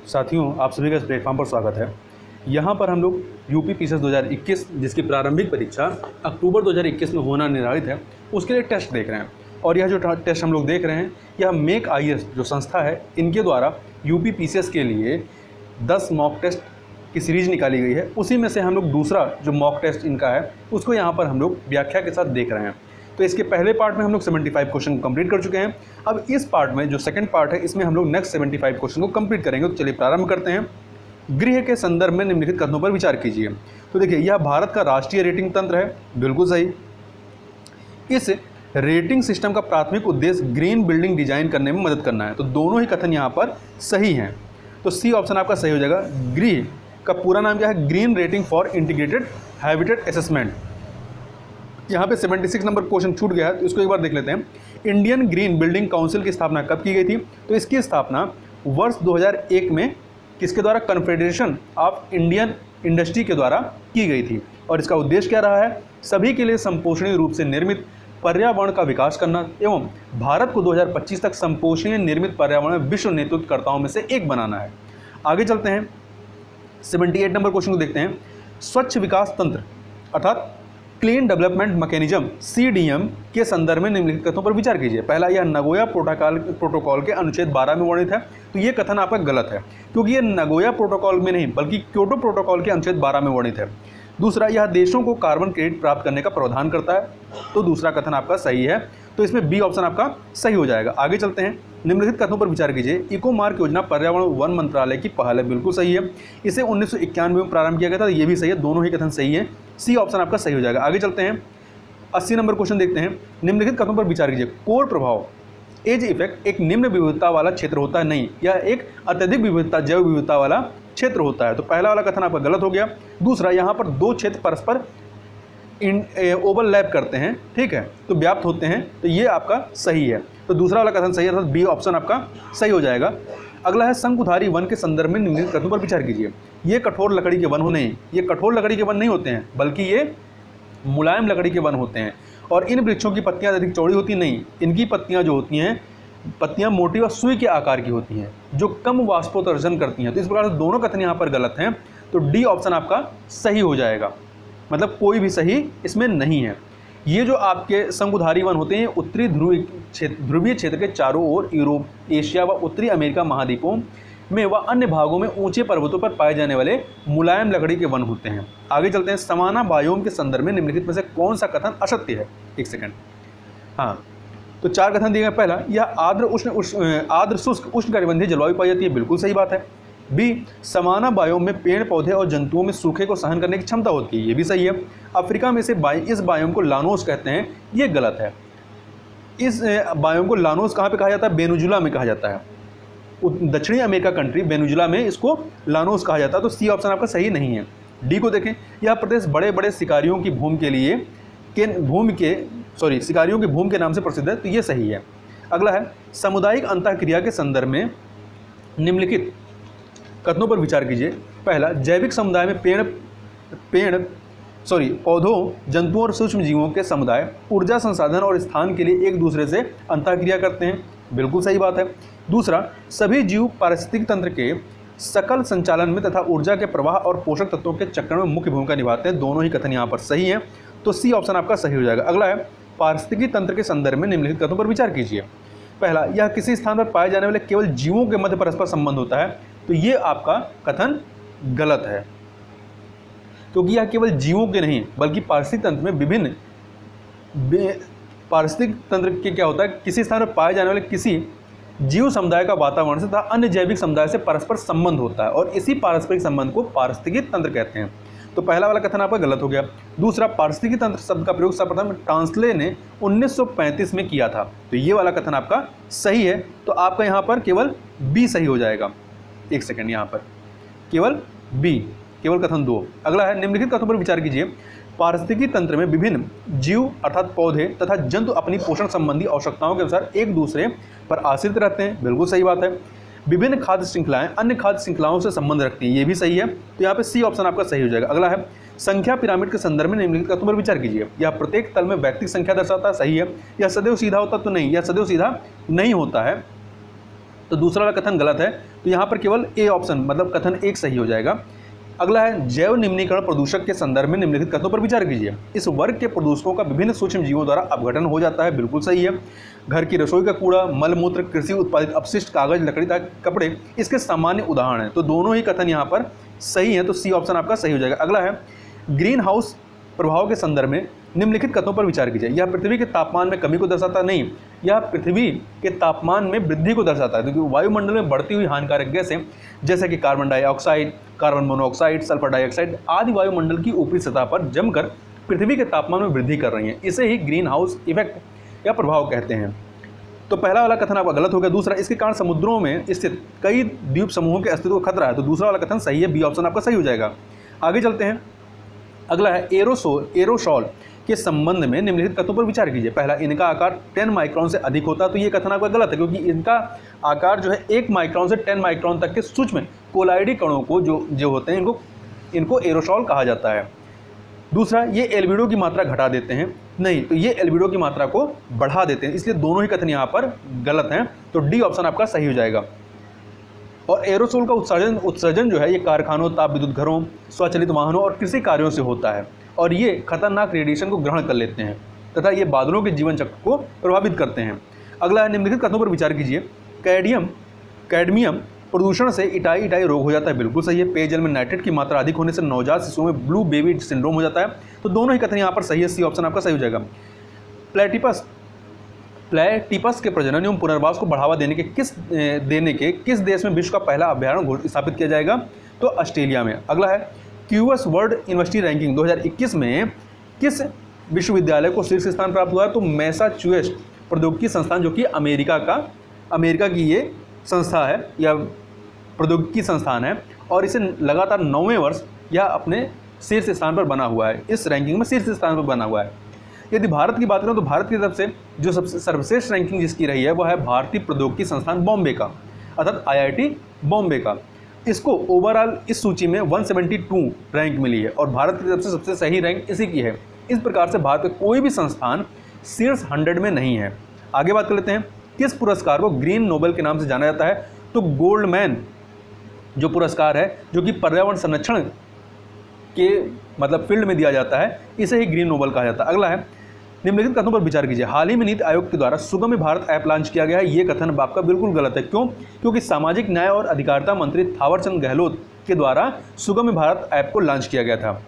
साथियों, आप सभी का इस प्लेटफॉर्म पर स्वागत है। यहाँ पर हम लोग यूपी पीसीएस 2021 जिसकी प्रारंभिक परीक्षा अक्टूबर 2021 में होना निर्धारित है, उसके लिए टेस्ट देख रहे हैं। और यह जो टेस्ट हम लोग देख रहे हैं, यह मेक आईएएस जो संस्था है, इनके द्वारा यूपी पीसीएस के लिए 10 मॉक टेस्ट की सीरीज निकाली गई है। उसी में से हम लोग दूसरा जो मॉक टेस्ट इनका है, उसको यहाँ पर हम लोग व्याख्या के साथ देख रहे हैं। तो इसके पहले पार्ट में हम लोग 75 क्वेश्चन कंप्लीट कर चुके हैं। अब इस पार्ट में जो सेकंड पार्ट है, इसमें हम लोग नेक्स्ट 75 क्वेश्चन को कंप्लीट करेंगे। तो चलिए प्रारंभ करते हैं। गृह के संदर्भ में निम्नलिखित कथनों पर विचार कीजिए। तो देखिए, यह भारत का राष्ट्रीय रेटिंग तंत्र है, बिल्कुल सही। इस रेटिंग सिस्टम का प्राथमिक उद्देश्य ग्रीन बिल्डिंग डिजाइन करने में मदद करना है। तो दोनों ही कथन यहाँ पर सही हैं। तो सी ऑप्शन आपका सही हो जाएगा। गृह का पूरा नाम क्या है? Green rating for integrated habitat assessment. यहाँ पे 76 नंबर क्वेश्चन छूट गया है, तो इसको एक बार देख लेते हैं। इंडियन ग्रीन बिल्डिंग काउंसिल की स्थापना कब की गई थी? तो इसकी स्थापना वर्ष 2001 में किसके द्वारा? कन्फेडरेशन ऑफ इंडियन इंडस्ट्री के द्वारा की गई थी। और इसका उद्देश्य क्या रहा है? सभी के लिए संपोषणीय रूप से निर्मित पर्यावरण का विकास करना एवं भारत को 2025 तक संपोषणीय निर्मित पर्यावरण में विश्व नेतृत्वकर्ताओं में से एक बनाना है। आगे चलते हैं, 78 नंबर क्वेश्चन को देखते हैं। स्वच्छ विकास तंत्र अर्थात क्लीन डेवलपमेंट मैकेनिज्म CDM के संदर्भ में निम्नलिखित कथनों पर विचार कीजिए। पहला, यह नगोया प्रोटोकॉल के अनुच्छेद 12 में वर्णित है। तो ये कथन आपका गलत है, क्योंकि ये नगोया प्रोटोकॉल में नहीं बल्कि क्योटो प्रोटोकॉल के अनुच्छेद 12 में वर्णित है। दूसरा, यह देशों को कार्बन क्रेडिट प्राप्त करने का प्रावधान करता है। तो दूसरा कथन आपका सही है। तो इसमें बी ऑप्शन आपका सही हो जाएगा। आगे चलते हैं, निम्नलिखित कथनों पर विचार कीजिए। इको मार्क योजना पर्यावरण वन मंत्रालय की पहल है, बिल्कुल सही है। इसे 1991 में प्रारंभ किया गया था, ये भी सही है। दोनों ही कथन सही है। सी ऑप्शन आपका सही हो जाएगा। आगे चलते हैं, 80 नंबर क्वेश्चन देखते हैं। निम्नलिखित कथनों पर विचार कीजिए। कोर प्रभाव एज इफेक्ट एक निम्न विविधता वाला क्षेत्र होता है, नहीं, यह एक अत्यधिक विविधता जैव विविधता वाला क्षेत्र होता है। तो पहला वाला कथन आपका गलत हो गया। दूसरा, यहाँ पर दो क्षेत्र परस्पर ओवरलैप करते हैं, ठीक है, तो व्याप्त होते हैं, तो ये आपका सही है। तो दूसरा वाला कथन सही है, अर्थात बी ऑप्शन आपका सही हो जाएगा। अगला है, शंकुधारी वन के संदर्भ में निम्नलिखित कथनों पर विचार कीजिए। ये कठोर लकड़ी के वन हो नहीं, ये कठोर लकड़ी के वन नहीं होते हैं, बल्कि ये मुलायम लकड़ी के वन होते हैं। और इन वृक्षों की पत्तियां अधिक चौड़ी होती नहीं, इनकी पत्तियां जो होती हैं, पत्तियां मोटी और सुई के आकार की होती हैं, जो कम वाष्पोत्सर्जन करती हैं। तो इस प्रकार से दोनों कथन यहाँ पर गलत हैं। तो डी ऑप्शन आपका सही हो जाएगा, मतलब कोई भी सही इसमें नहीं है। ये जो आपके शंकुधारी वन होते हैं, उत्तरी ध्रुवीय क्षेत्र के चारों ओर यूरोप, एशिया व उत्तरी अमेरिका महाद्वीपों में व अन्य भागों में ऊंचे पर्वतों पर पाए जाने वाले मुलायम लकड़ी के वन होते हैं। आगे चलते हैं, सवाना बायोम के संदर्भ में निम्नलिखित में से कौन सा कथन असत्य है? एक सेकंड, हाँ, तो 4 कथन दिए गए। पहला, यह आर्द्र शुष्क उष्णकटिबंधीय जलवायु पाई जाती है, बिल्कुल सही बात है। बी, सवाना बायोम में पेड़ पौधे और जंतुओं में सूखे को सहन करने की क्षमता होती है, ये भी सही है। अफ्रीका में से इस बायोम को लानोस कहते हैं, ये गलत है। इस बायोम को लानोस कहाँ पे कहा जाता है? वेनेजुला में कहा जाता है। दक्षिणी अमेरिका कंट्री वेनेजुला में इसको लानोस कहा जाता है। तो सी ऑप्शन आपका सही नहीं है। डी को देखें, यह प्रदेश बड़े बड़े शिकारियों की भूमि के नाम से प्रसिद्ध है, तो ये सही है। अगला है, सामुदायिक अंतःक्रिया के संदर्भ में निम्नलिखित कथनों पर विचार कीजिए। पहला, जैविक समुदाय में पौधों, जंतुओं और सूक्ष्म जीवों के समुदाय ऊर्जा संसाधन और स्थान के लिए एक दूसरे से अंतःक्रिया करते हैं, बिल्कुल सही बात है। दूसरा, सभी जीव पारिस्थितिक तंत्र के सकल संचालन में तथा ऊर्जा के प्रवाह और पोषक तत्वों के चक्र में मुख्य भूमिका निभाते हैं। दोनों ही कथन यहाँ पर सही हैं। तो सी ऑप्शन आपका सही हो जाएगा। अगला है, पारिस्थितिकी तंत्र के संदर्भ में निम्नलिखित कथनों पर विचार कीजिए। पहला, यह किसी स्थान पर पाए जाने वाले केवल जीवों के मध्य परस्पर संबंध होता है, तो ये आपका कथन गलत है, क्योंकि यह केवल जीवों के नहीं बल्कि पारिस्थितिक तंत्र में विभिन्न पारिस्थितिक तंत्र के क्या होता है, किसी स्थान पर पाए जाने वाले किसी जीव समुदाय का वातावरण से तथा अन्य जैविक समुदाय से परस्पर संबंध होता है, और इसी पारस्परिक संबंध को पारिस्थितिकी तंत्र कहते हैं। तो पहला वाला कथन आपका गलत हो गया। दूसरा, पारिस्थितिकी तंत्र शब्द का प्रयोग सर्वप्रथम टांसले ने 1935 में किया था, तो ये वाला कथन आपका सही है। तो आपका यहाँ पर केवल बी सही हो जाएगा। एक सेकंड, यहाँ पर केवल बी, केवल कथन 2। अगला है, निम्नलिखित कथनों पर विचार कीजिए। पारिस्थितिकी तंत्र में विभिन्न जीव अर्थात पौधे तथा जंतु अपनी पोषण संबंधी आवश्यकताओं के अनुसार एक दूसरे पर आश्रित रहते हैं, बिल्कुल सही बात है। विभिन्न खाद्य श्रृंखलाएं अन्य खाद्य श्रृंखलाओं से संबंध रखती हैं, ये भी सही है। तो यहाँ पे सी ऑप्शन आपका सही हो जाएगा। अगला है, संख्या पिरामिड के संदर्भ में निम्नलिखित कथनों पर विचार कीजिए। यह प्रत्येक तल में व्यक्तिगत संख्या दर्शाता है, सही है। यह सदैव सीधा होता तो नहीं, यह सदैव सीधा नहीं होता है, तो दूसरा वाला कथन गलत है। तो यहाँ पर केवल ए ऑप्शन मतलब कथन एक सही हो जाएगा। अगला है जैव निम्नीकरण प्रदूषक के संदर्भ में निम्नलिखित कथनों पर विचार कीजिए। इस वर्ग के प्रदूषकों का विभिन्न सूक्ष्म जीवों द्वारा अपघटन हो जाता है, बिल्कुल सही है। घर की रसोई का कूड़ा, मल मूत्र, कृषि उत्पादित अपशिष्ट, कागज, लकड़ी तथा कपड़े इसके सामान्य उदाहरण हैं। तो दोनों ही कथन यहाँ पर सही है, तो सी ऑप्शन आपका सही हो जाएगा। अगला है ग्रीन हाउस प्रभाव के संदर्भ में निम्नलिखित कथनों पर विचार कीजिए। यह पृथ्वी के तापमान में कमी को दर्शाता नहीं, यह पृथ्वी के तापमान में वृद्धि को दर्शाता है, क्योंकि वायुमंडल में बढ़ती हुई हानिकारक गैसें जैसे कि carbon dioxide, carbon monoxide, sulphur dioxide आदि वायुमंडल की ऊपरी सतह पर जमकर पृथ्वी के तापमान में वृद्धि कर रही हैं। इसे ही ग्रीन हाउस इफेक्ट या प्रभाव कहते हैं। तो पहला वाला कथन आपका गलत हो गया। दूसरा, इसके कारण समुद्रों में स्थित कई द्वीप समूहों के अस्तित्व को खतरा है, तो दूसरा वाला कथन सही है, बी ऑप्शन आपका सही हो जाएगा। आगे चलते हैं। अगला है एरोसॉल के संबंध में निम्नलिखित कथनों पर विचार कीजिए। पहला, इनका आकार 10 माइक्रोन से अधिक होता है, तो ये कथन आपका गलत है, क्योंकि इनका आकार जो है 1 माइक्रोन से 10 माइक्रोन तक के सूक्ष्म कोलाइडी कणों को जो होते हैं इनको एरोसॉल कहा जाता है। दूसरा, ये एल्बिडो की मात्रा घटा देते हैं, नहीं, तो ये एल्बिडो की मात्रा को बढ़ा देते हैं, इसलिए दोनों ही कथन यहाँ पर गलत हैं, तो डी ऑप्शन आपका सही हो जाएगा। और एरोसोल का उत्सर्जन जो है ये कारखानों, ताप विद्युत घरों, स्वचालित वाहनों और कृषि कार्यों से होता है, और ये खतरनाक रेडिएशन को ग्रहण कर लेते हैं तथा ये बादलों के जीवन चक्र को प्रभावित करते हैं। अगला है निम्नलिखित कथनों पर विचार कीजिए। कैडमियम प्रदूषण से इटाई रोग हो जाता है, बिल्कुल सही है। पेयजल में नाइट्रेट की मात्रा अधिक होने से नवजात शिशुओं में ब्लू बेबी सिंड्रोम हो जाता है, तो दोनों ही कथन यहाँ पर सही है, सी ऑप्शन आपका सही हो जाएगा। प्लेटिपस के प्रजनन एवं पुनर्वास को बढ़ावा देने के किस देश में विश्व का पहला अभ्यारण्य स्थापित किया जाएगा, तो ऑस्ट्रेलिया में। अगला है क्यूएस वर्ल्ड यूनिवर्सिटी रैंकिंग 2021 में किस विश्वविद्यालय को शीर्ष स्थान प्राप्त हुआ है, तो मैसाचुसेट्स प्रौद्योगिकी संस्थान, जो कि अमेरिका की ये संस्था है या प्रौद्योगिकी संस्थान है, और इसे लगातार 9वें वर्ष यह अपने शीर्ष स्थान पर बना हुआ है, इस रैंकिंग में शीर्ष स्थान पर बना हुआ है। यदि भारत की बात करें तो भारत की तरफ से जो सबसे सर्वश्रेष्ठ रैंकिंग जिसकी रही है वह है भारतीय प्रौद्योगिकी संस्थान बॉम्बे का, अर्थात IIT बॉम्बे का। इसको ओवरऑल इस सूची में 172 रैंक मिली है, और भारत की तरफ से सबसे सही रैंक इसी की है। इस प्रकार से भारत का कोई भी संस्थान शीर्ष 100 में नहीं है। आगे बात कर लेते हैं, किस पुरस्कार को ग्रीन नोबेल के नाम से जाना जाता है, तो गोल्डमैन जो पुरस्कार है, जो कि पर्यावरण संरक्षण के मतलब फील्ड में दिया जाता है, इसे ही ग्रीन नोबेल कहा जाता है। अगला है निम्नलिखित कथनों पर विचार कीजिए। हाल ही में नीति आयोग के द्वारा सुगम्य भारत ऐप लॉन्च किया गया है, ये कथन आपका बिल्कुल गलत है। क्यों? क्योंकि सामाजिक न्याय और अधिकारिता मंत्री थावरचंद गहलोत के द्वारा सुगम्य भारत ऐप को लॉन्च किया गया था।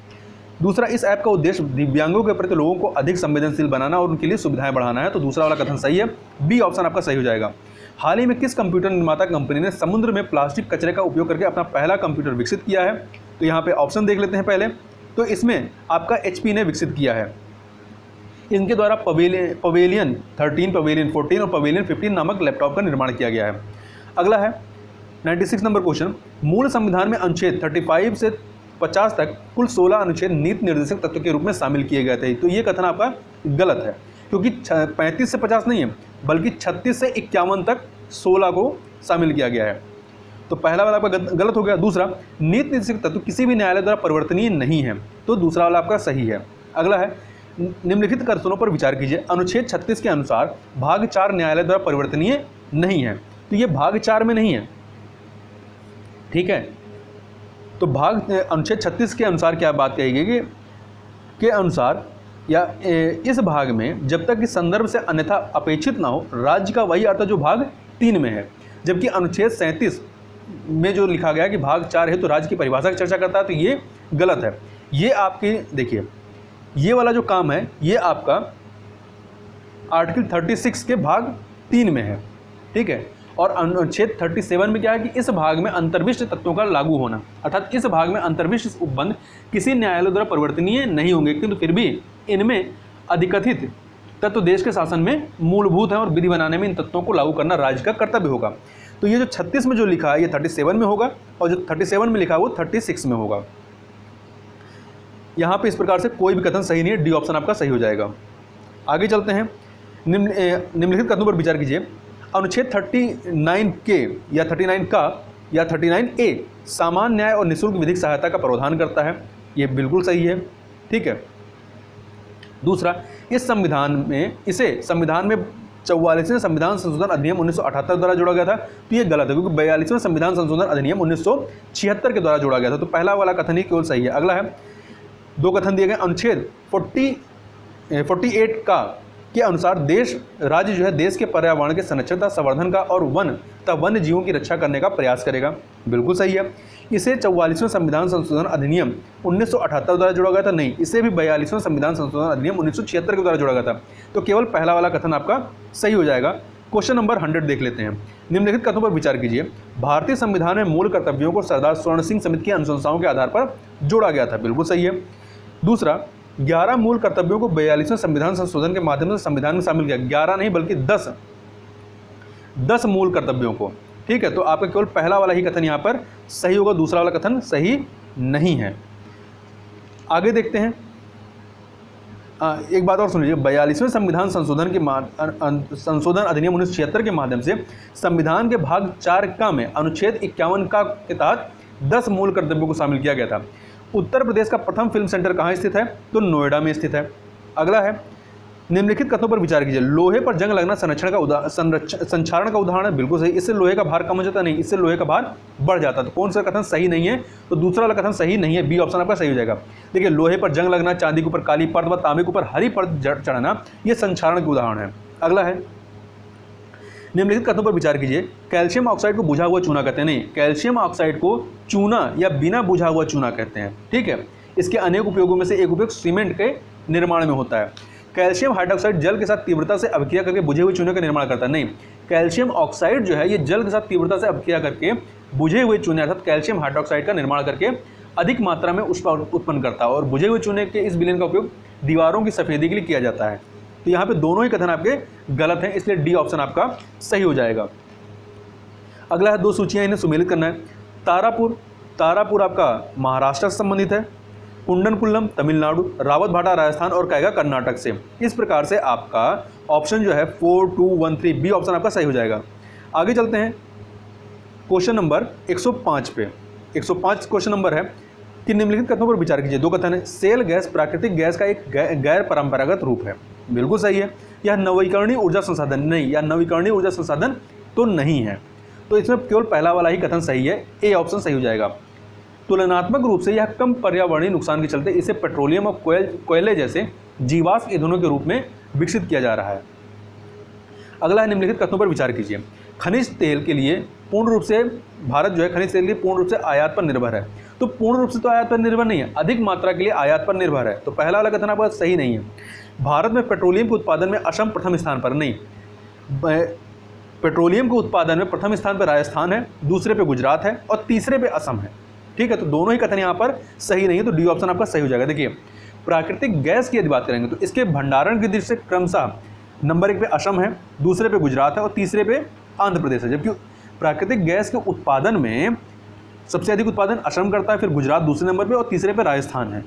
दूसरा, इस ऐप का उद्देश्य दिव्यांगों के प्रति लोगों को अधिक संवेदनशील बनाना और उनके लिए सुविधाएं बढ़ाना है, तो दूसरा वाला कथन सही है, बी ऑप्शन आपका सही हो जाएगा। हाल ही में किस कंप्यूटर निर्माता कंपनी ने समुद्र में प्लास्टिक कचरे का उपयोग करके अपना पहला कंप्यूटर विकसित किया है, तो यहाँ पे ऑप्शन देख लेते हैं पहले। तो इसमें आपका HP ने विकसित किया है। इनके द्वारा पवेलियन 13, पवेलियन 14 और पवेलियन 15 नामक लैपटॉप का निर्माण किया गया है। अगला है 96 नंबर क्वेश्चन, मूल संविधान में अनुच्छेद 35 से 50 तक कुल 16 अनुच्छेद नीति निर्देशक तत्व के रूप में शामिल किए गए थे, तो ये कथन आपका गलत है, क्योंकि 35 से 50 नहीं है, बल्कि 36 से 51 तक 16 को शामिल किया गया है, तो पहला वाला आपका गलत हो गया। दूसरा, नीति निर्देशक तत्व किसी भी न्यायालय द्वारा परिवर्तनीय नहीं है, तो दूसरा वाला आपका सही है। अगला है निम्नलिखित कथनों पर विचार कीजिए। अनुच्छेद 36 के अनुसार भाग 4 न्यायालय द्वारा परिवर्तनीय नहीं है, तो ये भाग 4 में नहीं है, ठीक है। तो अनुच्छेद 36 के अनुसार क्या बात कही गई के अनुसार या इस भाग में जब तक कि संदर्भ से अन्यथा अपेक्षित ना हो, राज्य का वही अर्थ जो भाग 3 में है, जबकि अनुच्छेद 37 में जो लिखा गया कि भाग 4 है तो राज्य की परिभाषा की चर्चा करता है, तो ये गलत है। ये आपके देखिए, ये वाला जो काम है ये आपका आर्टिकल 36 के भाग 3 में है, ठीक है। और अनुच्छेद 37 में क्या है कि इस भाग में अंतर्विष्ट तत्वों का लागू होना, अर्थात इस भाग में अंतर्विष्ट उपबंध किसी न्यायालय द्वारा परिवर्तनीय नहीं होंगे, किंतु फिर भी इनमें अधिकथित तत्व देश के शासन में मूलभूत है और विधि बनाने में इन तत्वों को लागू करना राज्य का कर्तव्य होगा। तो ये जो 36 में जो लिखा है ये 37 में होगा, और जो 37 में लिखा है वो 36 में होगा। यहाँ पे इस प्रकार से कोई भी कथन सही नहीं है, डी ऑप्शन आपका सही हो जाएगा। आगे चलते हैं, निम्नलिखित कथनों पर विचार कीजिए। अनुच्छेद 39 के या 39 का या 39A सामान्य न्याय और निःशुल्क विधिक सहायता का प्रावधान करता है, ये बिल्कुल सही है, ठीक है। दूसरा, इसे संविधान में 44वें संविधान संशोधन अधिनियम 1978 द्वारा जोड़ा गया था, तो ये गलत है क्योंकि 42वें संविधान संशोधन अधिनियम 1976 के द्वारा जोड़ा गया था। तो पहला वाला कथन ही केवल सही है। अगला है, दो कथन दिए गए। अनुच्छेद 48 का के अनुसार राज्य जो है देश के पर्यावरण के संरक्षण तथा संवर्धन का और वन तथा वन्य जीवों की रक्षा करने का प्रयास करेगा। बिल्कुल सही है। इसे 44वें संविधान संशोधन अधिनियम 1978 द्वारा जोड़ा गया था, नहीं, इसे भी 42वें संविधान संशोधन अधिनियम 1976 के द्वारा जोड़ा गया था। तो केवल पहला वाला कथन आपका सही हो जाएगा। क्वेश्चन नंबर 100 देख लेते हैं। निम्नलिखित कथनों पर विचार कीजिए। भारतीय संविधान में मूल कर्तव्यों को सरदार स्वर्ण सिंह समिति की अनुशंसाओं के आधार पर जोड़ा गया था। बिल्कुल सही है। दूसरा, 11 मूल कर्तव्यों को 42वें संविधान संशोधन के माध्यम से संविधान में शामिल किया। 11 नहीं बल्कि 10 मूल कर्तव्यों को। ठीक है, तो आपका केवल पहला वाला ही कथन यहाँ पर सही होगा, दूसरा वाला कथन सही नहीं है। आगे देखते हैं। एक बात और सुन लीजिए, 42वें संविधान संशोधन अधिनियम 1976 के माध्यम से संविधान के भाग 4 का में अनुच्छेद 51 का के तहत 10 मूल कर्तव्यों को शामिल किया गया था। उत्तर प्रदेश का प्रथम फिल्म सेंटर कहाँ स्थित है? तो नोएडा में स्थित है। अगला है, निम्नलिखित कथनों पर विचार कीजिए। लोहे पर जंग लगना संक्षारण का उदाहरण है। बिल्कुल सही। इससे लोहे का भार कम हो जाता नहीं, इससे लोहे का भार बढ़ जाता। तो कौन सा कथन सही नहीं है? तो दूसरा वाला कथन सही नहीं है, बी ऑप्शन आपका सही हो जाएगा। देखिए, लोहे पर जंग लगना, चांदी के ऊपर काली परत व तांबे के ऊपर हरी परत चढ़ना, यह संक्षारण के उदाहरण है। अगला है, निम्नलिखित कथनों पर विचार कीजिए। कैल्शियम ऑक्साइड को बुझा हुआ चूना कहते हैं, नहीं, कैल्शियम ऑक्साइड को चूना या बिना बुझा हुआ चूना कहते हैं। ठीक है, इसके अनेक उपयोगों में से एक उपयोग सीमेंट के निर्माण में होता है। कैल्शियम हाइड्रोक्साइड जल के साथ तीव्रता से अभिक्रिया करके बुझे हुए चूने का निर्माण करता है, नहीं, कैल्शियम ऑक्साइड जो है ये जल के साथ तीव्रता से अभिक्रिया करके बुझे हुए चूने अर्थात कैल्शियम हाइड्रोक्साइड का निर्माण करके अधिक मात्रा में ऊष्मा उत्पन्न करता है। और बुझे हुए चूने के इस विलयन का उपयोग दीवारों की सफेदी के लिए किया जाता है। तो यहाँ पे दोनों ही कथन आपके गलत हैं, इसलिए डी ऑप्शन आपका सही हो जाएगा। अगला है, 2 सूचियाँ, इन्हें सुमेलित करना है। तारापुर आपका महाराष्ट्र से संबंधित है, कुंडनकुल्लम तमिलनाडु, रावतभाटा राजस्थान और कैगा कर्नाटक से। इस प्रकार से आपका ऑप्शन जो है 4, 2, 1, 3 बी ऑप्शन आपका सही हो जाएगा। आगे चलते हैं क्वेश्चन नंबर 105 पे। 105 क्वेश्चन नंबर है कि निम्नलिखित कथनों पर विचार कीजिए। 2 कथन है। सेल गैस प्राकृतिक गैस का एक गैर परंपरागत रूप है। बिल्कुल सही है। यह नवीकरणीय ऊर्जा संसाधन नहीं, या नवीकरणीय ऊर्जा संसाधन तो नहीं है। तो इसमें केवल पहला वाला ही कथन सही है, ए ऑप्शन सही हो जाएगा। तुलनात्मक रूप से यह कम पर्यावरणीय नुकसान के चलते इसे पेट्रोलियम और कोयले जैसे जीवाश्म ईंधनों के रूप में विकसित किया जा रहा है। अगला है, निम्नलिखित कथनों पर विचार कीजिए। खनिज तेल के लिए पूर्ण रूप से भारत जो है खनिज तेल के लिए पूर्ण रूप से आयात पर निर्भर है। तो पूर्ण रूप से तो आयात पर निर्भर नहीं है, अधिक मात्रा के लिए आयात पर निर्भर है। तो पहला वाला कथन आपका सही नहीं है। भारत में पेट्रोलियम के उत्पादन में असम प्रथम स्थान पर, नहीं, पेट्रोलियम के उत्पादन में प्रथम स्थान पर राजस्थान है, दूसरे पे गुजरात है और तीसरे पे असम है। ठीक है, तो दोनों ही कथन यहाँ पर सही नहीं है, तो डी ऑप्शन आपका सही हो जाएगा। देखिए, प्राकृतिक गैस की यदि बात करेंगे तो इसके भंडारण की दृष्टि से क्रमशः नंबर 1 पे असम है, दूसरे पे गुजरात है और तीसरे पे आंध्र प्रदेश है। जबकि प्राकृतिक गैस के उत्पादन में सबसे अधिक उत्पादन असम करता है, फिर गुजरात दूसरे नंबर पे और तीसरे पे राजस्थान है।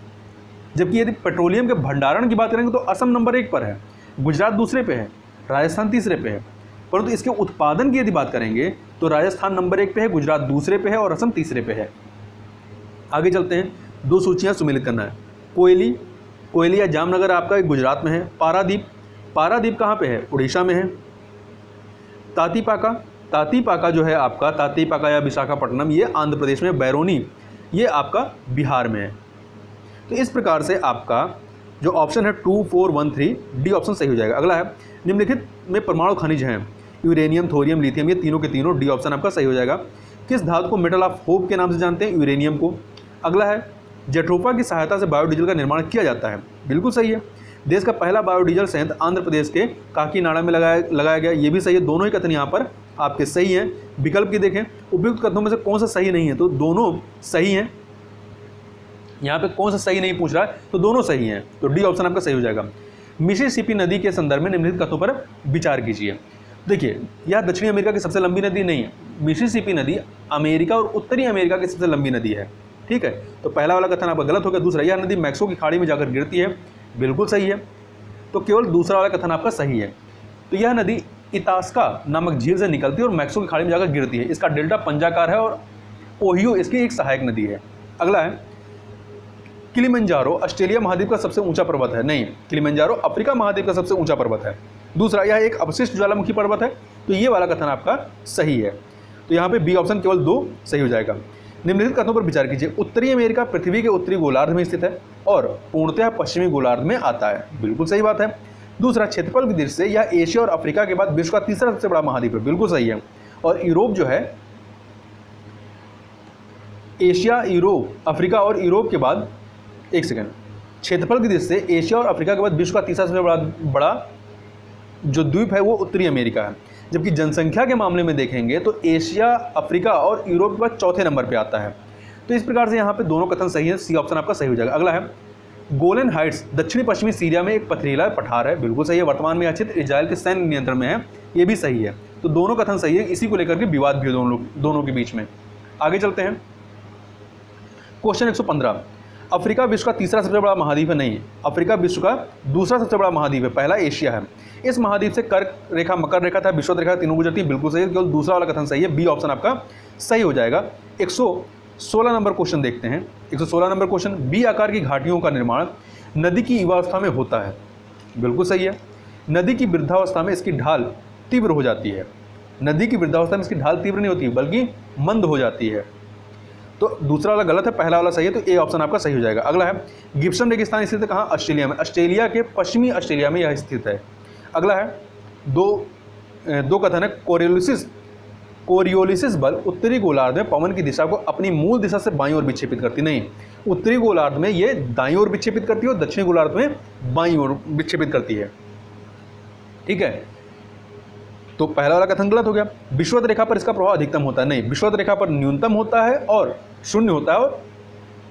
जबकि यदि पेट्रोलियम के भंडारण की बात करेंगे तो असम नंबर 1 पर है, गुजरात दूसरे पे है, राजस्थान तीसरे पे है। परंतु इसके उत्पादन की यदि बात करेंगे तो राजस्थान नंबर 1 पे है, गुजरात दूसरे पे है और असम तीसरे पे है। आगे चलते हैं, 2 सूचियां सुमेलित करना है। कोयली या जामनगर आपका गुजरात में है। पारादीप कहाँ पे है? उड़ीसा में है। तातीपाका जो है आपका, तातीपाका या विशाखापट्टनम, ये आंध्र प्रदेश में। बैरोनी ये आपका बिहार में है। तो इस प्रकार से आपका जो ऑप्शन है 2, 4, 1, 3 डी ऑप्शन सही हो जाएगा। अगला है, निम्नलिखित में परमाणु खनिज हैं यूरेनियम, थोरियम, लिथियम, ये तीनों के तीनों, डी ऑप्शन आपका सही हो जाएगा। किस धातु को मेटल ऑफ होप के नाम से जानते हैं? यूरेनियम को। अगला है, जेट्रोफा की सहायता से बायोडीजल का निर्माण किया जाता है। बिल्कुल सही है। देश का पहला बायोडीजल संयंत्र आंध्र प्रदेश के काकीनाडा में लगाया गया, ये भी सही है। दोनों ही कथन यहाँ पर आपके सही हैं। विकल्प की देखें, उपयुक्त कथनों में से कौन सा सही नहीं है? तो दोनों सही हैं। यहाँ पे कौन सा सही नहीं पूछ रहा है, तो दोनों सही हैं। तो डी ऑप्शन आपका सही हो जाएगा। मिसिसिपी नदी के संदर्भ में निम्नलिखित कथनों पर विचार कीजिए। देखिए, यह दक्षिणी अमेरिका की सबसे लंबी नदी नहीं है। मिसिसिपी नदी अमेरिका और उत्तरी अमेरिका की सबसे लंबी नदी है। ठीक है, तो पहला वाला कथन आपका गलत हो गया। दूसरा, यह नदी मैक्सिको की खाड़ी में जाकर गिरती है। बिल्कुल सही है। तो केवल दूसरा वाला कथन आपका सही है। तो यह नदी इतास्का नामक झील से निकलती है और मैक्सिको की खाड़ी में जाकर गिरती है। इसका डेल्टा पंजाकार है और ओहियो इसकी एक सहायक नदी है। अगला है, किलिमंजारो ऑस्ट्रेलिया महाद्वीप का सबसे ऊंचा पर्वत है। नहीं, किलिमंजारो अफ्रीका महाद्वीप का सबसे ऊंचा पर्वत है। दूसरा, यह एक अवशिष्ट ज्वालामुखी पर्वत है, तो ये वाला कथन आपका सही है। तो यहाँ पे बी ऑप्शन केवल 2 सही हो जाएगा। निम्नलिखित कथनों पर विचार कीजिए। उत्तरी अमेरिका पृथ्वी के उत्तरी गोलार्ध में स्थित है और पूर्णतः पश्चिमी गोलार्ध में आता है। बिल्कुल सही बात है। दूसरा, क्षेत्रफल की दृष्टि से यह एशिया और अफ्रीका के बाद विश्व का तीसरा सबसे बड़ा महाद्वीप है। बिल्कुल सही है। और यूरोप जो है, एशिया, यूरोप, अफ्रीका और यूरोप के बाद, एक सेकेंड, क्षेत्रफल की दृष्टि से एशिया और अफ्रीका के बाद विश्व का तीसरा सबसे बड़ा जो द्वीप है वो उत्तरी अमेरिका है। जबकि जनसंख्या के मामले में देखेंगे तो एशिया, अफ्रीका और यूरोप के बाद चौथे नंबर पे आता है। तो इस प्रकार से यहाँ पे दोनों कथन सही है, सी ऑप्शन आपका सही हो जाएगा। अगला है, गोलन हाइट्स दक्षिणी पश्चिमी सीरिया में एक पथरीला पठार है। बिल्कुल सही है। वर्तमान में यह क्षेत्र इजराइल के सैन्य नियंत्रण में है, ये भी सही है। तो दोनों कथन सही है। इसी को लेकर के विवाद भी है दोनों के बीच में। आगे चलते हैं। क्वेश्चन 115, अफ्रीका विश्व का तीसरा सबसे बड़ा महाद्वीप है? नहीं, अफ्रीका विश्व का दूसरा सबसे बड़ा महाद्वीप है, पहला एशिया है। इस महाद्वीप से कर्क रेखा, मकर रेखा था, विषुवत रेखा तीनों गुजरती है। बिल्कुल सही है। केवल दूसरा वाला कथन सही है, बी ऑप्शन आपका सही हो जाएगा। 116 नंबर क्वेश्चन देखते हैं। 116 नंबर क्वेश्चन, बी आकार की घाटियों का निर्माण नदी की युवावस्था में होता है। बिल्कुल सही है। नदी की वृद्धावस्था में इसकी ढाल तीव्र हो जाती है। नदी की वृद्धावस्था में इसकी ढाल तीव्र नहीं होती बल्कि मंद हो जाती है। तो दूसरा वाला गलत है, पहला वाला सही है। तो ए ऑप्शन आपका सही हो जाएगा। अगला है, गिब्सन रेगिस्तान स्थित है कहाँ? ऑस्ट्रेलिया में। ऑस्ट्रेलिया के पश्चिमी ऑस्ट्रेलिया में यह स्थित है। अगला है, दो कथन है, कोरियोलिसिस बल उत्तरी गोलार्ध में पवन की दिशा को अपनी मूल दिशा से बाईं ओर विक्षेपित करती। नहीं, उत्तरी गोलार्ध में ये दाईं ओर विक्षेपित करती है और दक्षिणी गोलार्ध में बाईं ओर विक्षेपित करती है। ठीक है, तो पहला वाला कथन गलत हो गया। विषुवत रेखा पर इसका प्रभाव अधिकतम होता है। नहीं, विषुवत रेखा पर न्यूनतम होता है और शून्य होता है और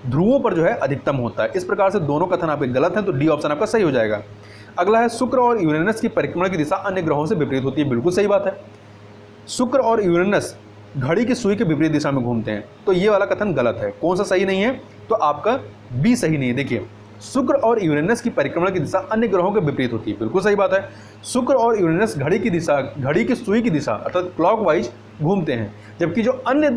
ध्रुवों पर जो है अधिकतम होता है। इस प्रकार से दोनों कथन आपके गलत हैं, तो डी ऑप्शन आपका सही हो जाएगा। अगला है, शुक्र और यूरेनस की परिक्रमण की दिशा अन्य ग्रहों से विपरीत होती है। बिल्कुल सही बात है। शुक्र और यूरेनस घड़ी की सुई के विपरीत दिशा में घूमते हैं, तो ये वाला कथन गलत है। कौन सा सही नहीं है? तो आपका बी सही नहीं है। देखिए, शुक्र और यूरेनस की परिक्रमण की दिशा अन्य ग्रहों के विपरीत होती है। बिल्कुल सही बात है। शुक्र और यूरेनस घड़ी की सुई की दिशा अर्थात क्लॉकवाइज घूमते हैं, जबकि जो अन्य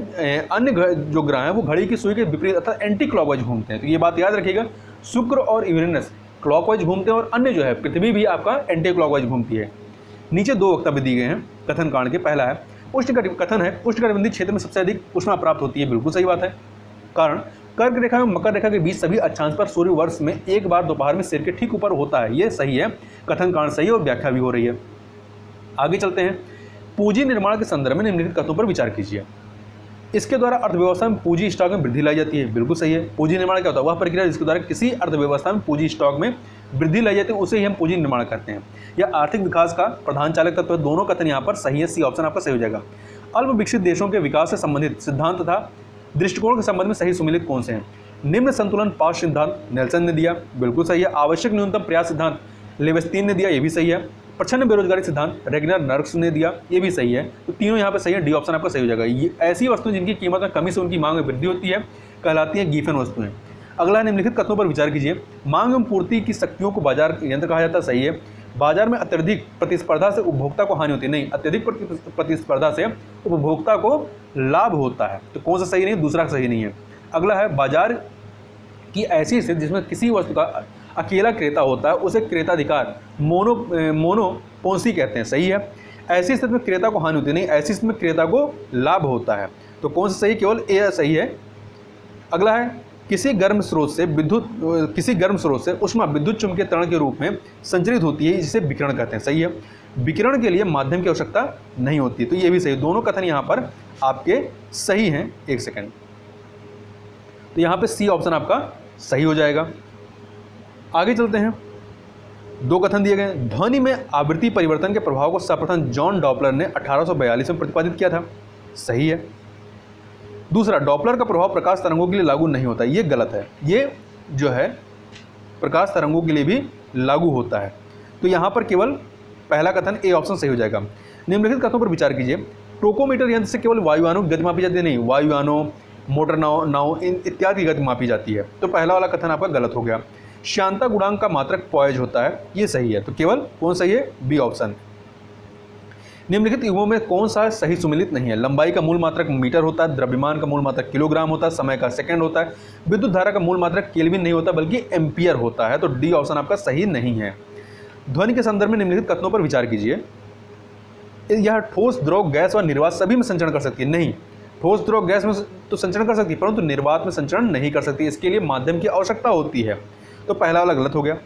जो ग्रह हैं वो घड़ी की सुई के विपरीत अर्थात एंटी क्लॉकवाइज घूमते हैं। तो ये बात याद रखिएगा, शुक्र और यूरेनस क्लॉकवाइज घूमते हैं और अन्य जो है पृथ्वी भी आपका एंटी क्लॉकवाइज घूमती है। नीचे 2 वक्तव्य दिए गए हैं कथन कांड के। पहला है, कथन है, उष्णकटिबंधीय क्षेत्र में सबसे अधिक ऊष्मा प्राप्त होती है। बिल्कुल सही बात है। कारण, कर्क रेखा एवं मकर रेखा के बीच सभी अक्षांश पर सूर्य वर्ष में एक बार दोपहर में सिर के ठीक ऊपर होता है। ये सही है। कथन कांड सही है और व्याख्या भी हो रही है। आगे चलते हैं। पूंजी निर्माण के संदर्भ में निम्नलिखित कथनों पर विचार कीजिए। इसके द्वारा अर्थव्यवस्था में पूंजी स्टॉक में वृद्धि लाई जाती है। बिल्कुल सही है। पूंजी निर्माण क्या होता है? वह प्रक्रिया जिसके द्वारा किसी अर्थव्यवस्था में पूंजी स्टॉक में वृद्धि लाई जाती है, उसे ही हम पूंजी निर्माण करते हैं। यह आर्थिक विकास का प्रधान चालक तत्व है। दोनों कथन यहाँ पर सही है, सी ऑप्शन आपका सही हो जाएगा। अल्प विकसित देशों के विकास से संबंधित सिद्धांत तथा दृष्टिकोण के संबंध में सही सुमेलित कौन से हैं? निम्न संतुलन पाश सिद्धांत नेल्सन ने दिया। बिल्कुल सही है। आवश्यक न्यूनतम प्रयास सिद्धांत लेवेस्तीन ने दिया। ये भी सही है। प्रच्छन्न बेरोजगारी सिद्धांत रेगनर नर्क्स ने दिया। ये भी सही है। तो तीनों यहाँ पे सही है। डी ऑप्शन आपका सही हो जाएगा। ये ऐसी वस्तुएं जिनकी कीमत में कमी से उनकी मांग में वृद्धि होती है कहलाती हैं गीफन वस्तुएं। अगला निम्नलिखित कथनों पर विचार कीजिए। मांग एवं पूर्ति की शक्तियों को बाजार यंत्र कहा जाता है। सही है। बाजार में अत्यधिक प्रतिस्पर्धा से उपभोक्ता को हानि होती है। नहीं, अत्यधिक प्रतिस्पर्धा से उपभोक्ता को लाभ होता है। तो कौन सा सही नहीं? दूसरा सही नहीं है। अगला है, बाजार की ऐसी स्थिति जिसमें किसी वस्तु का अकेला क्रेता होता है उसे क्रेताधिकार मोनोपोंसी कहते हैं। सही है। ऐसी स्थिति में क्रेता को हानि होती है। नहीं, ऐसी स्थिति में क्रेता को लाभ होता है। तो कौन सा सही? केवल ए सही है। अगला है, किसी गर्म स्रोत से ऊष्मा विद्युत चुंबकीय त्वरण के रूप में संचरित होती है, जिसे विकिरण कहते हैं। सही है। विकिरण के लिए माध्यम की आवश्यकता नहीं होती। तो ये भी सही। दोनों कथन यहाँ पर आपके सही हैं। एक सेकंड, तो यहाँ पे सी ऑप्शन आपका सही हो जाएगा। आगे चलते हैं। 2 कथन दिए गए। ध्वनि में आवृत्ति परिवर्तन के प्रभाव को सर्वप्रथम जॉन डॉपलर ने 1842 में प्रतिपादित किया था। सही है। दूसरा, डॉपलर का प्रभाव प्रकाश तरंगों के लिए लागू नहीं होता। ये गलत है। ये जो है प्रकाश तरंगों के लिए भी लागू होता है। तो यहाँ पर केवल पहला कथन ए ऑप्शन सही हो जाएगा। निम्नलिखित कथनों पर विचार कीजिए। टोकोमीटर यंत्र से केवल वायुयानों की गति मापी जाती है। नहीं, वायुयानों, मोटर नाव इत्यादि की गति मापी जाती है। तो पहला वाला कथन आपका गलत हो गया। श्यानता गुणांक का मात्रक पॉइज होता है। ये सही है। तो केवल कौन सही है? B option. निम्नलिखित युगों में कौन सा सही सुमेलित नहीं है? लंबाई का मूल मात्रक मीटर होता है, द्रव्यमान का मूल मात्रक किलोग्राम होता है, समय का सेकंड होता है, विद्युत धारा का मूल मात्रक केल्विन नहीं होता बल्कि एम्पियर होता है। तो डी ऑप्शन आपका सही नहीं है। ध्वनि के संदर्भ में निम्नलिखित कथनों पर विचार कीजिए। यह ठोस, द्रव, गैस व निर्वात सभी में संचरण कर सकती है। नहीं, ठोस, द्रव, गैस में तो संचरण कर सकती है, परंतु निर्वात में संचरण नहीं कर सकती। इसके लिए माध्यम की आवश्यकता होती है। तो पहला वाला गलत हो गया।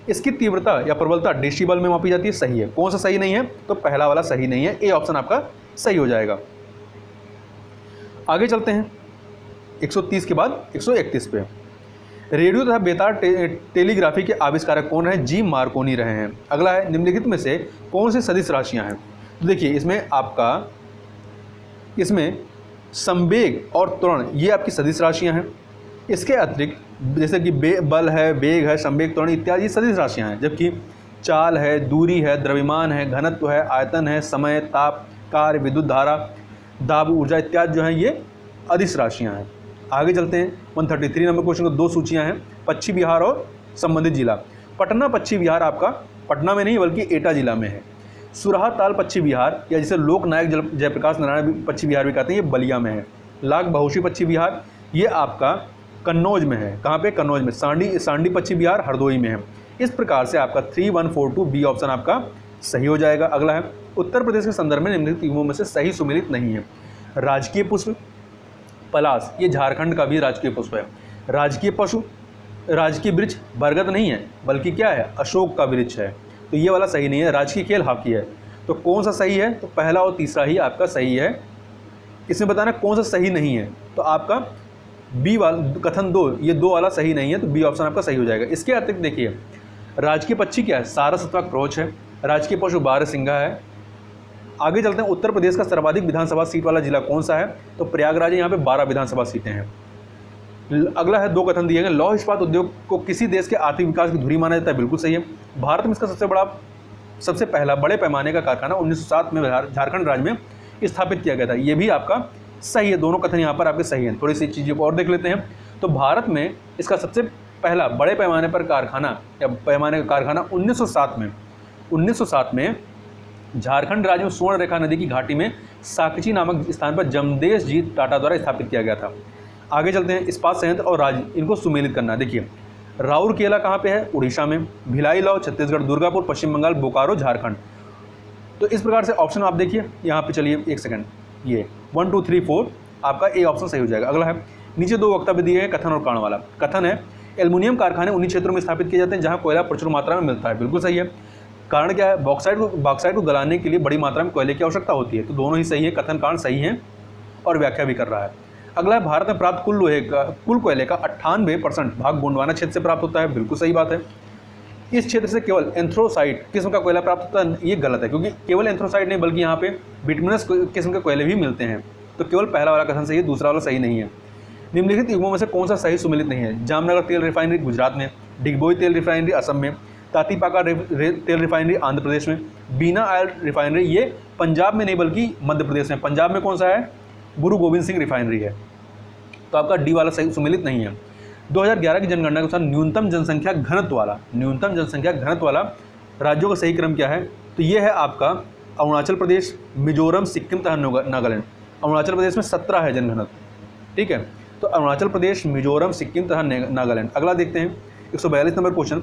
इसकी तीव्रता या प्रबलता डेसिबल में मापी जाती है, सही है। कौन सा सही नहीं है? तो पहला वाला सही नहीं है, ए ऑप्शन आपका सही हो जाएगा। आगे चलते हैं 130 के बाद 131 पे। रेडियो तथा बेतार टेलीग्राफी के आविष्कारक कौन है? जी मार्कोनी रहे हैं। अगला है, निम्नलिखित में से कौन सी सदिश राशियां हैं? तो देखिए इसमें संवेग और त्वरण ये आपकी सदिश राशियां हैं। इसके अतिरिक्त जैसे कि बल है, वेग है, संवेग, त्वरण इत्यादि सदिश राशियां हैं। जबकि चाल है, दूरी है, द्रव्यमान है, घनत्व है, आयतन है, समय, ताप, कार्य, विद्युत धारा, दाब, ऊर्जा इत्यादि जो हैं ये अदिश राशियां हैं। आगे चलते हैं 133 नंबर क्वेश्चन को। दो सूचियां हैं, पश्चिम बिहार और संबंधित जिला। पटना पश्चिम बिहार आपका पटना में नहीं बल्कि एटा जिला में है। सुरहा ताल पश्चिम बिहार या जिसे लोकनायक जयप्रकाश नारायण पश्चिम बिहार भी कहते हैं, ये बलिया में है। लाख बहुशी पश्चिम बिहार ये आपका कन्नौज में है। कहाँ पे? कन्नौज में। सांडी पश्चिम बिहार हरदोई में है। इस प्रकार से आपका 3142 बी ऑप्शन आपका सही हो जाएगा। अगला है, उत्तर प्रदेश के संदर्भ में निम्नलिखित युगों में से सही सुमेलित नहीं है। राजकीय पुष्प पलाश, ये झारखंड का भी राजकीय पुष्प है। राजकीय पशु, राजकीय वृक्ष बरगद नहीं है बल्कि क्या है? अशोक का वृक्ष है। तो ये वाला सही नहीं है। राजकीय खेल हॉकी है। तो कौन सा सही है? तो पहला और तीसरा ही आपका सही है। इसमें बताना कौन सा सही नहीं है। तो आपका बी वाला कथन 2, ये 2 वाला सही नहीं है, तो बी ऑप्शन आपका सही हो जाएगा। इसके अतिरिक्त देखिए, राजकीय पक्षी क्या है? सारस अथवा क्रोच है। राजकीय पशु बारहसिंगा है। आगे चलते हैं, उत्तर प्रदेश का सर्वाधिक विधानसभा सीट वाला जिला कौन सा है? तो प्रयागराज है। यहाँ पे 12 विधानसभा सीटें हैं। अगला है, 2 कथन दिए गए। लौह इस्पात उद्योग को किसी देश के आर्थिक विकास की धुरी माना जाता है, बिल्कुल सही है। भारत में इसका सबसे पहला बड़े पैमाने का कारखाना 1907 में झारखंड राज्य में स्थापित किया गया था। ये भी आपका सही है। दोनों कथन यहाँ पर आपके सही हैं। थोड़ी सी चीज़ों को और देख लेते हैं। तो भारत में इसका सबसे पहला बड़े पैमाने पर कारखाना या पैमाने का कारखाना 1907 में झारखंड राज्य में स्वर्ण रेखा नदी की घाटी में साकची नामक स्थान पर जमदेश जी टाटा द्वारा स्थापित किया गया था। आगे चलते हैं, इस्पात संयंत्र और राज्य इनको सुमेलित करना। देखिए, राउरकेला कहाँ पे है? उड़ीसा में। भिलाई लौ छत्तीसगढ़। दुर्गापुर पश्चिम बंगाल। बोकारो झारखंड। तो इस प्रकार से ऑप्शन आप देखिए यहाँ पे। चलिए एक सेकंड, ये 1 2 3 4 आपका ए ऑप्शन सही हो जाएगा। अगला है, नीचे 2 वक्तव्य दिए हैं कथन और कारण वाला। कथन है, एल्युमिनियम कारखाने उन्हीं क्षेत्रों में स्थापित किए जाते हैं जहाँ कोयला प्रचुर मात्रा में मिलता है, बिल्कुल सही है। कारण क्या है? बॉक्साइट को गलाने के लिए बड़ी मात्रा में कोयले की आवश्यकता होती है। तो दोनों ही सही है, कथन कारण सही है और व्याख्या भी कर रहा है। अगला है, भारत में प्राप्त कुल कोयले का 98% भाग गोंडवाना क्षेत्र से प्राप्त होता है, बिल्कुल सही बात है। इस क्षेत्र से केवल एंथ्रोसाइट किस्म का कोयला प्राप्त होता है, ये गलत है, क्योंकि केवल एंथ्रोसाइट नहीं बल्कि यहाँ पे बिटुमिनस किस्म के कोयले भी मिलते हैं। तो केवल पहला वाला कथन सही है, दूसरा वाला सही नहीं है। निम्नलिखित युगों में से कौन सा सही सुमेलित नहीं है? जामनगर तेल रिफाइनरी गुजरात में, डिगबोई तेल रिफाइनरी असम में, तातीपाका तेल रिफाइनरी आंध्र प्रदेश में, बीना ऑयल रिफाइनरी ये पंजाब में नहीं बल्कि मध्य प्रदेश में। पंजाब में कौन सा है? गुरु गोविंद सिंह रिफाइनरी है। तो आपका डी वाला सही सुमेलित नहीं है। 2011 की जनगणना के अनुसार न्यूनतम जनसंख्या घनत्व वाला राज्यों का सही क्रम क्या है? तो ये है आपका अरुणाचल प्रदेश, मिजोरम, सिक्किम तथा नागालैंड। अरुणाचल प्रदेश में 17 है जनघनत्व, ठीक है। तो अरुणाचल प्रदेश, मिजोरम, सिक्किम तथा नागालैंड। अगला देखते हैं 142 नंबर क्वेश्चन।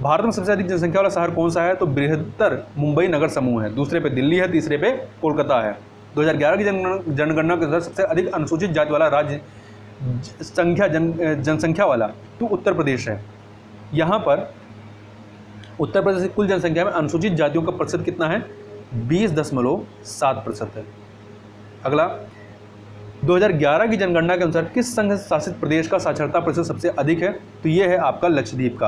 भारत में सबसे अधिक जनसंख्या वाला शहर कौन सा है? तो बृहत्तर मुंबई नगर समूह है। दूसरे पे दिल्ली है, तीसरे पे कोलकाता है। 2011 की जनगणना के अनुसार सबसे अधिक अनुसूचित जाति वाला राज्य जनसंख्या वाला तो उत्तर प्रदेश है। यहाँ पर उत्तर प्रदेश की कुल जनसंख्या में अनुसूचित जातियों का प्रतिशत कितना है? 20.7% है। अगला 2011 की जनगणना के अनुसार किस संघ शासित प्रदेश का साक्षरता प्रतिशत सबसे अधिक है? तो ये है आपका लक्षद्वीप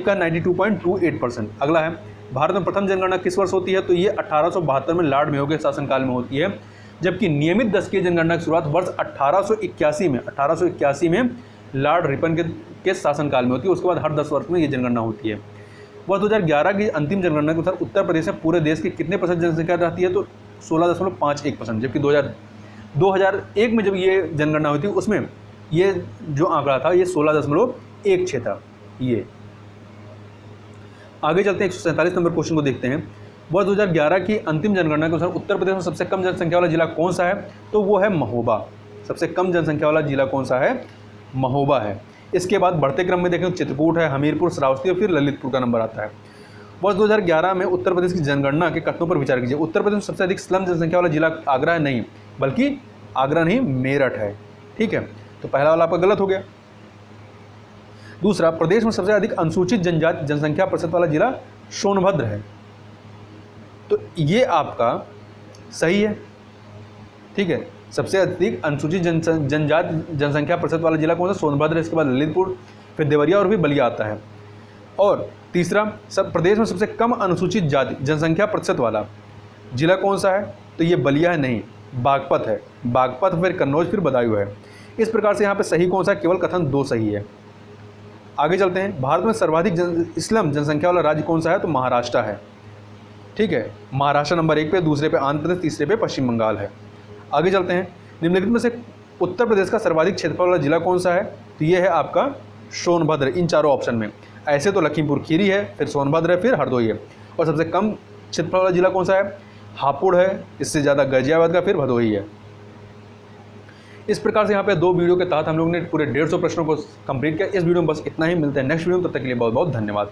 का 92.28%। अगला है, भारत में प्रथम जनगणना किस वर्ष होती है? तो ये 1872 में लॉर्ड मेयो के शासनकाल में होती है, जबकि नियमित दशकीय जनगणना की शुरुआत वर्ष 1881 में लॉर्ड रिपन के शासनकाल में होती है। उसके बाद हर 10 वर्ष में ये जनगणना होती है। वर्ष 2011 की अंतिम जनगणना के अनुसार उत्तर प्रदेश में पूरे देश की कितने % जनसंख्या रहती है? तो 16.51%, जबकि 2001 में जब ये जनगणना हुई थी उसमें ये जो आंकड़ा था ये 16.16 था। ये आगे चलते हैं 147 नंबर क्वेश्चन को देखते हैं। वर्ष 2011 की अंतिम जनगणना के अनुसार उत्तर प्रदेश में सबसे कम जनसंख्या वाला जिला कौन सा है? तो वो है महोबा। सबसे कम जनसंख्या वाला जिला कौन सा है? महोबा है। इसके बाद बढ़ते क्रम में देखें चित्रकूट है, हमीरपुर, श्रावस्ती और फिर ललितपुर का नंबर आता है। वर्ष 2011 में उत्तर प्रदेश की जनगणना के कथनों पर विचार कीजिए। उत्तर प्रदेश में सबसे अधिक स्लम जनसंख्या वाला जिला आगरा है, नहीं, बल्कि आगरा नहीं, मेरठ है। ठीक है, तो पहला वाला आपका गलत हो गया। दूसरा, प्रदेश में सबसे अधिक अनुसूचित जनजाति जनसंख्या प्रतिशत वाला जिला सोनभद्र है, तो ये आपका सही है। ठीक है, सबसे अधिक अनुसूचित जनजाति जनसंख्या प्रतिशत वाला जिला कौन सा? सोनभद्र। इसके बाद ललितपुर, फिर देवरिया और भी बलिया आता है। और तीसरा, सब प्रदेश में सबसे कम अनुसूचित जाति जनसंख्या प्रतिशत वाला जिला कौन सा है? तो ये बलिया है, नहीं, बागपत है। बागपत, फिर कन्नौज, फिर बदायूं है। इस प्रकार से यहाँ पे सही कौन सा? केवल कथन 2 सही है। आगे चलते हैं। भारत में सर्वाधिक इस्लाम जनसंख्या वाला राज्य कौन सा है? तो महाराष्ट्र है। ठीक है, महाराष्ट्र नंबर 1 पे, दूसरे पे आंध्र प्रदेश, तीसरे पे पश्चिम बंगाल है। आगे चलते हैं। निम्नलिखित में से उत्तर प्रदेश का सर्वाधिक क्षेत्रफल वाला जिला कौन सा है? तो ये है आपका सोनभद्र, इन चारों ऑप्शन में। ऐसे तो लखीमपुर खीरी है, फिर सोनभद्र है, फिर हरदोई है। और सबसे कम क्षेत्रफल वाला जिला कौन सा है? हापुड़ है, इससे ज़्यादा गाजियाबाद का, फिर भदोही है। इस प्रकार से यहाँ पे 2 वीडियो के तहत हम लोग ने पूरे 150 प्रश्नों को कंप्लीट किया। इस वीडियो में बस इतना ही। मिलते हैं नेक्स्ट वीडियो में, तब तक के लिए बहुत बहुत धन्यवाद।